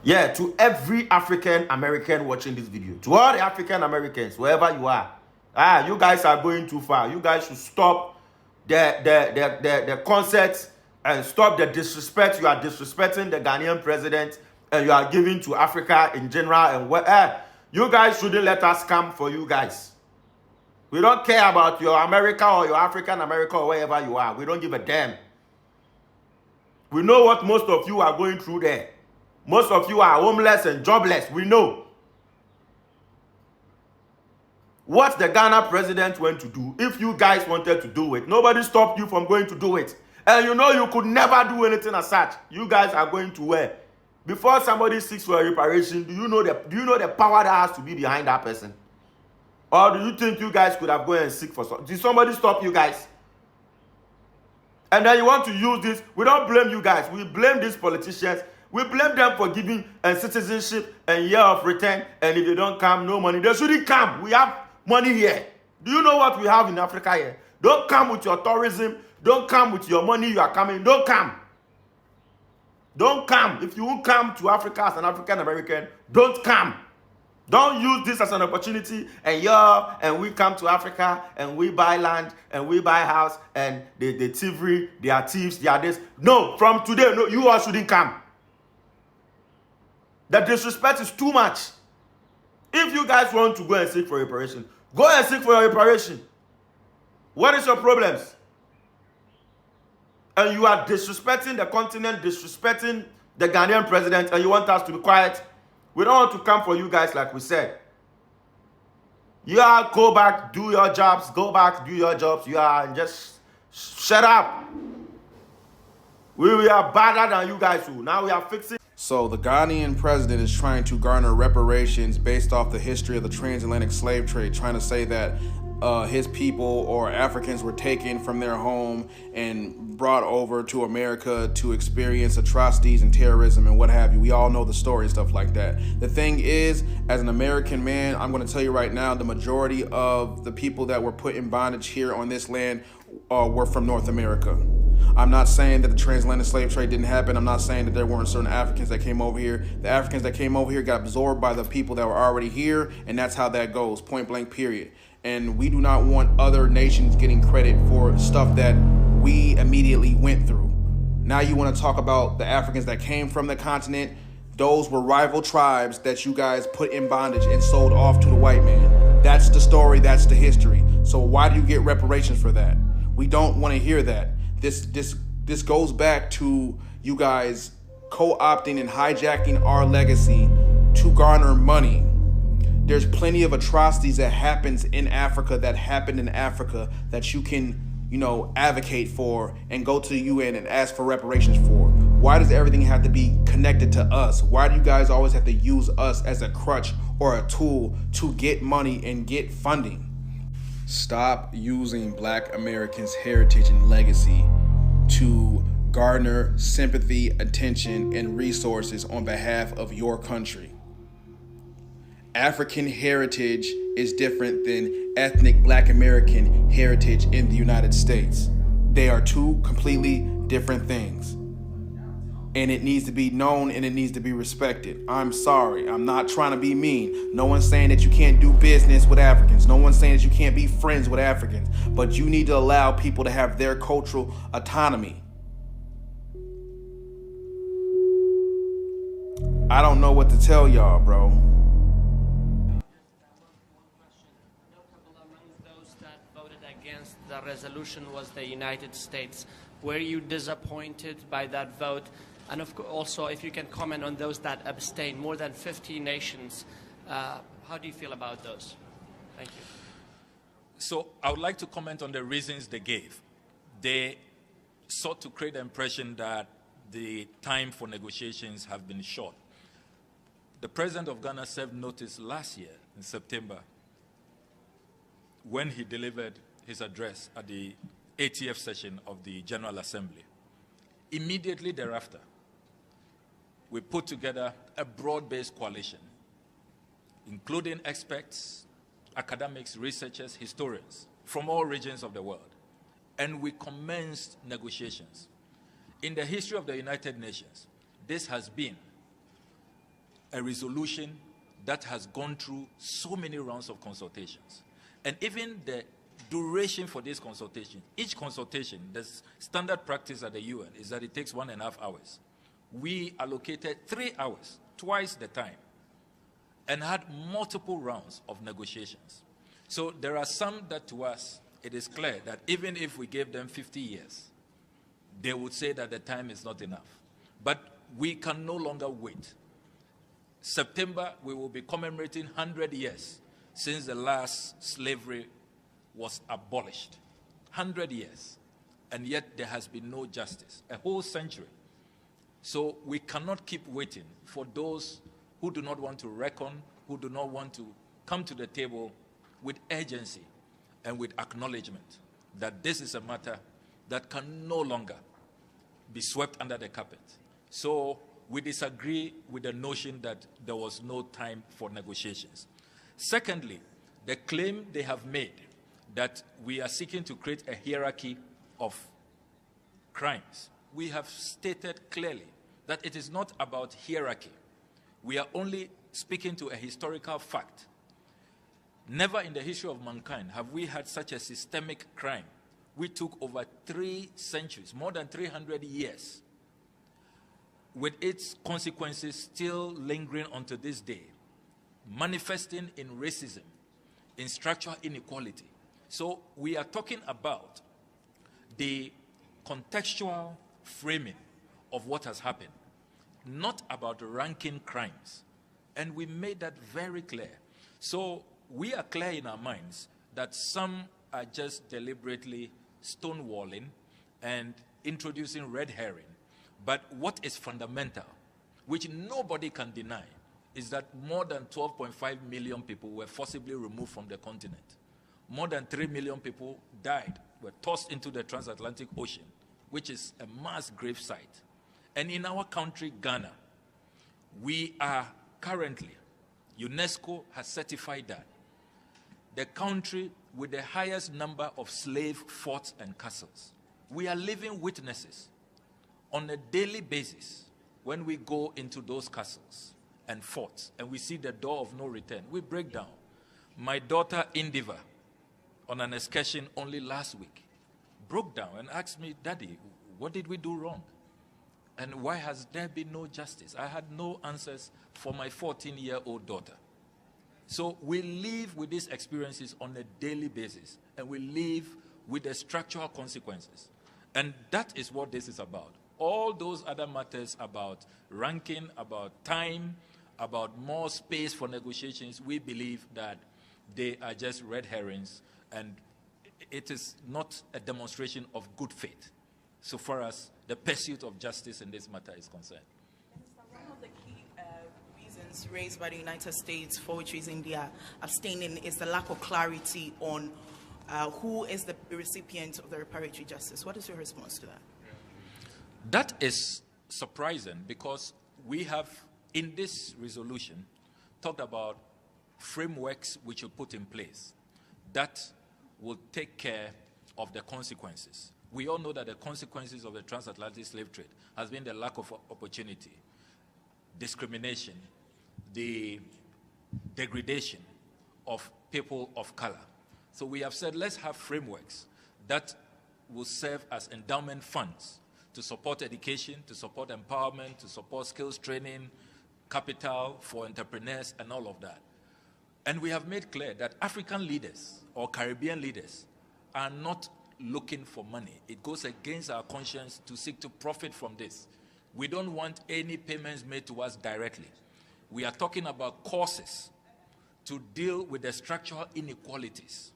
Yeah, to every African American watching this video, to all the African Americans, wherever you are, you guys are going too far. You guys should stop the concerts and stop the disrespect. You are disrespecting the Ghanaian president and you are giving to Africa in general. And you guys shouldn't let us come for you guys. We don't care about your America or your African America or wherever you are. We don't give a damn. We know what most of you are going through there. Most of you are homeless and jobless. We know. What the Ghana president went to do, if you guys wanted to do it, nobody stopped you from going to do it. And you know you could never do anything as such. You guys are going to where? Before somebody seeks for a reparation, do you know the power that has to be behind that person? Or do you think you guys could have gone and seek for something? Did somebody stop you guys? And then you want to use this. We don't blame you guys. We blame these politicians. We blame them for giving citizenship and year of return. And if they don't come, no money. They shouldn't come. We have money here. Do you know what we have in Africa here? Don't come with your tourism. Don't come with your money. You are coming. Don't come. Don't come. If you won't come to Africa as an African American, don't come. Don't use this as an opportunity and we come to Africa and we buy land and we buy house and they thievery, they are thieves, they are this. No, from today, no, you all shouldn't come. The disrespect is too much. If you guys want to go and seek for reparation, go and seek for your reparation. What is your problems? And you are disrespecting the continent, disrespecting the Ghanaian president, and you want us to be quiet. We don't want to come for you guys like we said. Yeah, go back, do your jobs. Go back, do your jobs. Just shut up. We are better than you guys who. Now we are fixing. So the Ghanaian president is trying to garner reparations based off the history of the transatlantic slave trade, trying to say that his people or Africans were taken from their home and brought over to America to experience atrocities and terrorism and what have you. We all know the story and stuff like that. The thing is, as an American man, I'm going to tell you right now, the majority of the people that were put in bondage here on this land were from North America. I'm not saying that the transatlantic slave trade didn't happen. I'm not saying that there weren't certain Africans that came over here. The Africans that came over here got absorbed by the people that were already here, and that's how that goes, point blank, period. And we do not want other nations getting credit for stuff that we immediately went through. Now you want to talk about the Africans that came from the continent. Those were rival tribes that you guys put in bondage and sold off to the white man. That's the story, that's the history. So why do you get reparations for that? We don't want to hear that. This goes back to you guys co-opting and hijacking our legacy to garner money. There's plenty of atrocities that happened in Africa that you can, advocate for and go to the UN and ask for reparations for. Why does everything have to be connected to us? Why do you guys always have to use us as a crutch or a tool to get money and get funding? Stop using Black Americans' heritage and legacy to garner sympathy, attention, and resources on behalf of your country. African heritage is different than ethnic Black American heritage in the United States. They are two completely different things. And it needs to be known and it needs to be respected. I'm sorry, I'm not trying to be mean. No one's saying that you can't do business with Africans. No one's saying that you can't be friends with Africans. But you need to allow people to have their cultural autonomy. I don't know what to tell y'all, bro. The resolution was the United States. Were you disappointed by that vote? And also, if you can comment on those that abstain, more than 50 nations. How do you feel about those? Thank you. So I would like to comment on the reasons they gave. They sought to create the impression that the time for negotiations have been short. The president of Ghana served notice last year in September when he delivered his address at the 80th session of the General Assembly. Immediately thereafter, we put together a broad-based coalition, including experts, academics, researchers, historians from all regions of the world, and we commenced negotiations. In the history of the United Nations, this has been a resolution that has gone through so many rounds of consultations. And even the duration for this consultation, each consultation, the standard practice at the UN is that it takes 1.5 hours. We allocated 3 hours, twice the time, and had multiple rounds of negotiations. So there are some that to us, it is clear that even if we gave them 50 years, they would say that the time is not enough. But we can no longer wait. September, we will be commemorating 100 years since the last slavery was abolished. 100 years. And yet there has been no justice. A whole century. So we cannot keep waiting for those who do not want to reckon, who do not want to come to the table with urgency and with acknowledgement that this is a matter that can no longer be swept under the carpet. So we disagree with the notion that there was no time for negotiations. Secondly, the claim they have made that we are seeking to create a hierarchy of crimes. We have stated clearly that it is not about hierarchy. We are only speaking to a historical fact. Never in the history of mankind have we had such a systemic crime. We took over 3 centuries, more than 300 years, with its consequences still lingering unto this day, manifesting in racism, in structural inequality. So we are talking about the contextual framing of what has happened, not about ranking crimes. And we made that very clear. So we are clear in our minds that some are just deliberately stonewalling and introducing red herring. But what is fundamental, which nobody can deny, is that more than 12.5 million people were forcibly removed from the continent. More than 3 million people died, were tossed into the transatlantic ocean, which is a mass grave site. And in our country, Ghana, we are currently, UNESCO has certified that, the country with the highest number of slave forts and castles. We are living witnesses on a daily basis when we go into those castles and forts and we see the door of no return. We break down. My daughter Indiva, on an excursion only last week, broke down and asked me, "Daddy, what did we do wrong? And why has there been no justice?" I had no answers for my 14-year-old daughter. So we live with these experiences on a daily basis, and we live with the structural consequences. And that is what this is about. All those other matters about ranking, about time, about more space for negotiations, we believe that they are just red herrings, and it is not a demonstration of good faith so far as the pursuit of justice in this matter is concerned. One of the key reasons raised by the United States for which reason they are abstaining is the lack of clarity on who is the recipient of the reparatory justice. What is your response to that? That is surprising because we have, in this resolution, talked about frameworks which will put in place that will take care of the consequences. We all know that the consequences of the transatlantic slave trade has been the lack of opportunity, discrimination, the degradation of people of color. So we have said, let's have frameworks that will serve as endowment funds to support education, to support empowerment, to support skills training, capital for entrepreneurs, and all of that. And we have made clear that African leaders or Caribbean leaders are not looking for money. It goes against our conscience to seek to profit from this. We don't want any payments made to us directly. We are talking about courses to deal with the structural inequalities.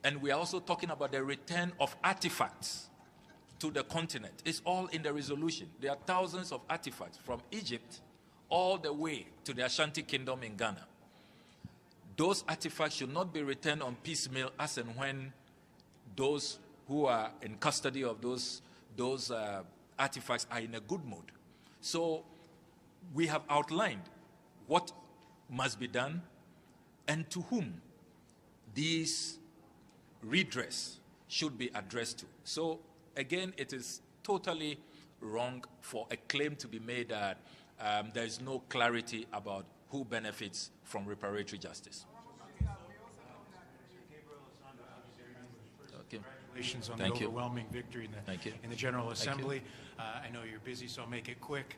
And we are also talking about the return of artifacts to the continent. It's all in the resolution. There are thousands of artifacts from Egypt all the way to the Ashanti Kingdom in Ghana. Those artifacts should not be returned on piecemeal as and when those who are in custody of those artifacts are in a good mood. So we have outlined what must be done and to whom these redress should be addressed to. So again, it is totally wrong for a claim to be made that there is no clarity about who benefits from reparatory justice. Okay. Congratulations on Thank the you. overwhelming victory in the General Assembly. I know you're busy, so I'll make it quick.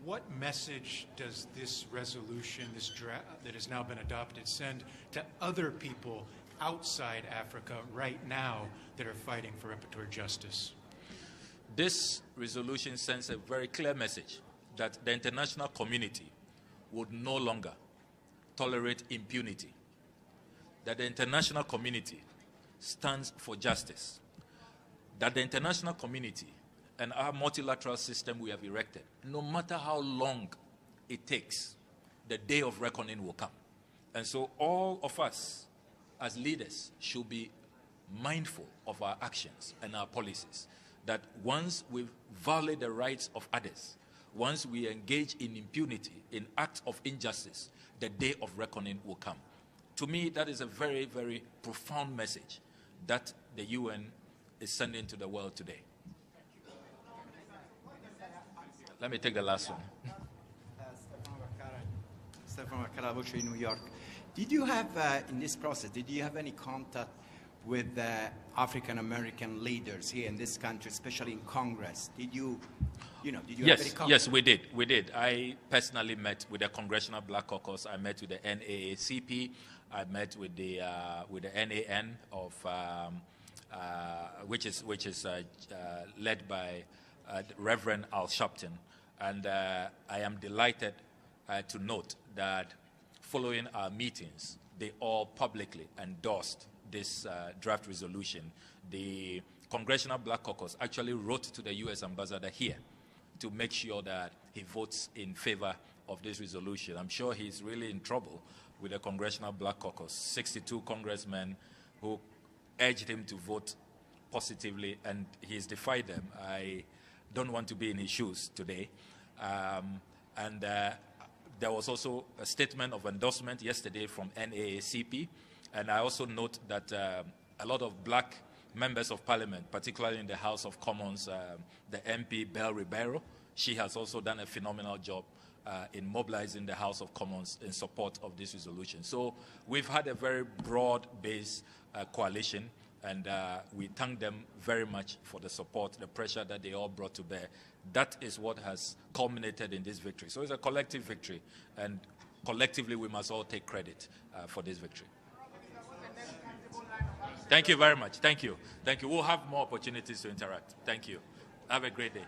What message does this resolution, this draft that has now been adopted, send to other people outside Africa right now that are fighting for reparatory justice? This resolution sends a very clear message that the international community would no longer tolerate impunity, that the international community stands for justice, that the international community and our multilateral system we have erected, no matter how long it takes, the day of reckoning will come. And so all of us as leaders should be mindful of our actions and our policies, that once we violate the rights of others, once we engage in impunity, in acts of injustice, the day of reckoning will come. To me, that is a very, very profound message that the UN is sending to the world today. Let me take the last one. Stefan Wakara, in New York. Did you have, in this process, did you have any contact with African American leaders here in this country, especially in Congress? Did you have any contact? Yes, we did. I personally met with the Congressional Black Caucus. I met with the NAACP. I met with the NAN of which is led by Reverend Al Sharpton, and I am delighted to note that following our meetings, they all publicly endorsed this draft resolution. The Congressional Black Caucus actually wrote to the U.S. ambassador here to make sure that he votes in favor of this resolution. I'm sure he's really in trouble with the Congressional Black Caucus, 62 congressmen who urged him to vote positively, and he's defied them. I don't want to be in his shoes today. There was also a statement of endorsement yesterday from NAACP, and I also note that a lot of black members of parliament, particularly in the House of Commons, the MP Belle Ribeiro, she has also done a phenomenal job in mobilizing the House of Commons in support of this resolution. So we've had a very broad-based coalition, and we thank them very much for the support, the pressure that they all brought to bear. That is what has culminated in this victory. So it's a collective victory, and collectively we must all take credit for this victory. Thank you very much. Thank you. Thank you. We'll have more opportunities to interact. Thank you. Have a great day.